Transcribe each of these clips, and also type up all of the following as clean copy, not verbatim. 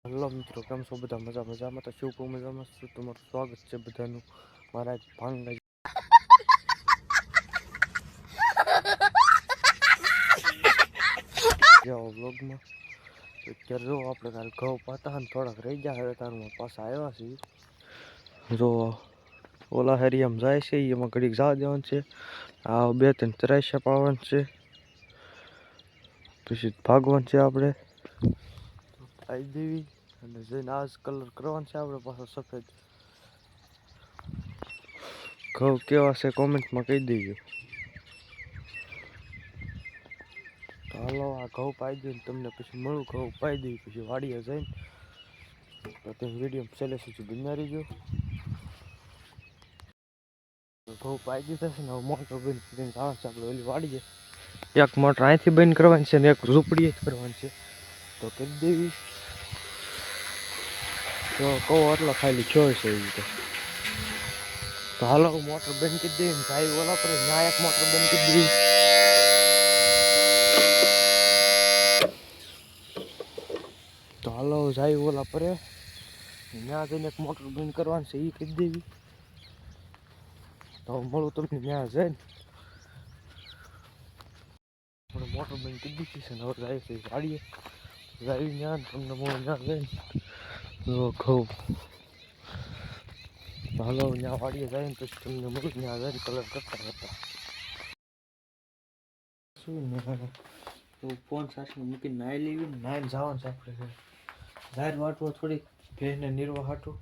Hello મિત્રો, કેમ છો બધા? મજામાં તો શું કહું, મજામાં છું. તમારું સ્વાગત છે બધાનું મારા ભાંગ જાઓ વ્લોગમાં. અત્યારે જો આપણે કાલે ઘઉં પાતા ને થોડાક રહી ગયા હવે તારમાં પાછા આવ્યા છીએ. જો ઓલા હેરિયામાં જાય છે એમાં ઘડીક જવા દેવાનું છે. આ 2-3 પાવાનું છે, પછી ભાગવાનું છે આપણે. આવી દેવી અને જઈને આજ કલર કરવાનો છે આપણે પાછો સફેદ. ઘઉં કેવા છે કોમેન્ટમાં કહી દેજો. તો હાલો આ ઘઉં પાઈ દઈને તમને પછી મળું. ઘઉં પાઈ દઈ પછી વાડીએ જઈને તો તમે વિડીયો છેલ્લે સુધી બન્યા રહીજો. ઘઉં પાઈ દીધા છે ને હવે મોટર બંધ કરીને જવાનું છે આપણે ઓલી વાડીએ. એક મોટર અહીંથી બંધ કરવાની છે ને એક ઝૂંપડી જ કરવાની છે, તો કરી દેવી. તો કહો એટલો ખાલી છોડ છે એ રીતે. તો હાલો મોટર બંધ કરી દેવી ને ભાઈ ઓલા પર ત્યાં એક મોટર બંધ કરી દેવી. તો હાલો જાય ઓલા પરે ત્યાં જઈને એક મોટર બંધ કરવાની છે એ કરી દેવી. તો મળું તમને ત્યાં જઈને. આપણે મોટર બંધ કરી દીધી છે ને હવે જાય છે વાડીએ. જાય ત્યાં તમને મળું ત્યાં જઈને. ઘઉં તો હાલો ત્યાં વાડીએ જાય ને પછી તમને મળું ત્યાં જઈને કલર કરતા હતા. શું ને ફોન સાથે મૂકીને નાહી લેવી ને નાહીને જવાનું છે આપણે. જાહેર વાટવો થોડીક ભેંસને નીરવા હાટું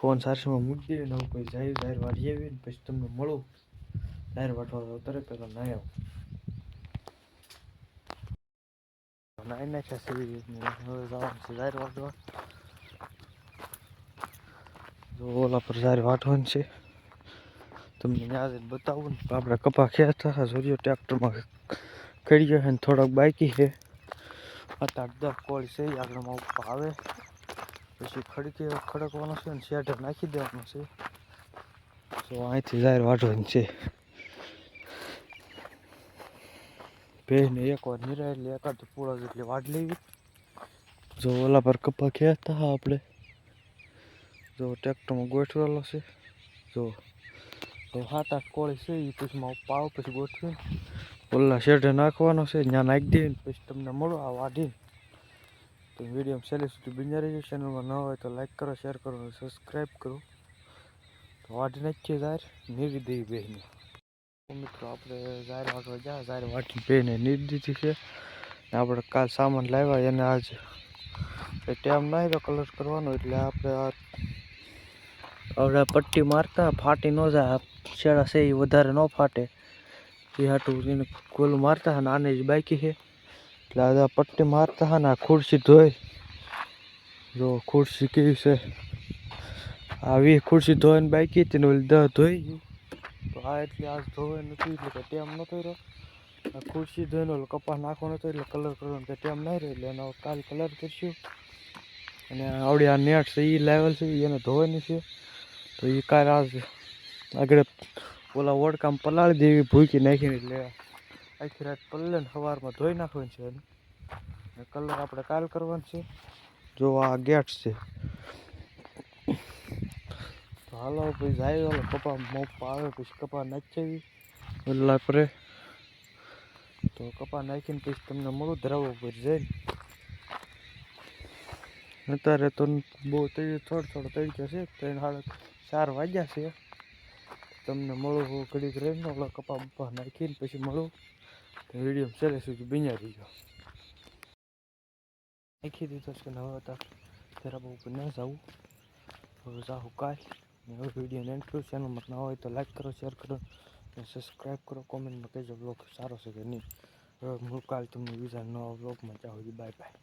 ફોન સારસીમાં મૂકી દેવી ને હવે કોઈ જાય જાહેર વાળી આવી ને પછી તમને મળું. જાહેર વાટવા તરત પહેલાં નાહી આવું. નાહી નાખ્યા છે હવે જવાનું છે જાહેર વાટવા. જો ઓલા પર જાહેર વાટવાનું છે તમને ત્યાં જઈને બતાવું ને. આપણે કપા ખેંચતા જોજો ટ્રેક્ટરમાં કરી ગયો છે ને થોડોક બાકી છે. 8-10 કોળ છે એ આગળમાં ઉપર આવે પછી ખડકવાનો છે ને શેઢે નાખી દેવાનો છે. તો અહીંથી જાહેર વાટવાની છે. ભેંસને એકવાર નિરાય એટલે એકાદ પૂળા જેટલી વાટ લેવી. જો ઓલા પર કપા ખેંચતા હા આપણે. જો ટ્રેક્ટરમાં ગોઠવેલો છે. જો 7-8 કોળી છે એ પછી પાવ પછી ગોઠવીને ઓલા શેઢે નાખવાનો છે. ત્યાં નાખી દઈએ પછી તમને મળો આ વાઢીને. તો વિડીયો છેલ્લે સુધી બન્યા રહેજો. ચેનલમાં ન હોય તો લાઈક કરો, શેર કરો અને સબસ્ક્રાઈબ કરો. તો વાઢી નાખીએ જાહેર નીરી દેવી ભેંસને. મિત્રો આપણે જાહેર વાટવા જાય, જાહેર વાટી ભેંસને નીરી દીધી છે. આપણે કાલ સામાન લાવ્યા એને આજ ટાઈમ ના આવ્યો કલર કરવાનો એટલે આપણે હવે પટ્ટી મારતા ફાટી ન જાય. શેડા છે એ વધારે ન ફાટે એ હાટું એને ગોલું મારતા હા ને આને જ બાકી છે એટલે આજે પટ્ટી મારતા હા ને. આ ખુરશી ધોઈ જો ખુરશી કેવી છે. આવી ખુરશી ધોઈને બાકી હતી ને ઓલી 10 ધોઈ તો આ એટલે આજ ધોવાય નથી એટલે કે ટેમ નતો રહ્યો. આ ખુરશી ધોઈને ઓલો કપાસ નાખવાનો હતો એટલે કલર કરવાનો કે ટેમ નહીં રહ્યો એટલે એનો કાલ કલર કરશું. અને આવડી આ નેટ છે એ લેવલ છે એને ધોવાની છે તો એ કાલ આજ આગળ ઓલા ઓડકામાં પલાળી દેવી ભૂકી નાખીને એટલે આખી રાત પલળે ને સવારમાં ધોઈ નાખવાની છે એને. કલર આપણે કાલ કરવાનો છે. જો આ ગેટ છે. તો હાલો પછી જાય ઓલો કપા મોપા આવે પછી કપા નાખી ઓલા પરે. તો કપા નાખીને પછી તમને મળું ધરાવવા ઉપર જઈને. અત્યારે તો બહુ થોડો તડકો છે. 3-4 વાગ્યા છે. તમને મળું ઘડીક રહીને ઓલા કપા બપા નાખીને પછી મળું. તો વિડીયો છેલ્લે સુધી બન્યા રહીજો. નાખી દીધો છે ને હવે ધરાવવા ઉપર ન જવું. હવે જાઉં કાલ હવે વિડીયો એન્ડ કરું. ચેનલમાં ના હોય તો લાઈક કરો, શેર કરો અને સબસ્ક્રાઈબ કરો. કોમેન્ટમાં કહેજો બ્લોગ સારો છે કે નહીં. હવે હું કાલ તમને બીજા નવા બ્લોગમાં જાઉં. Bye bye.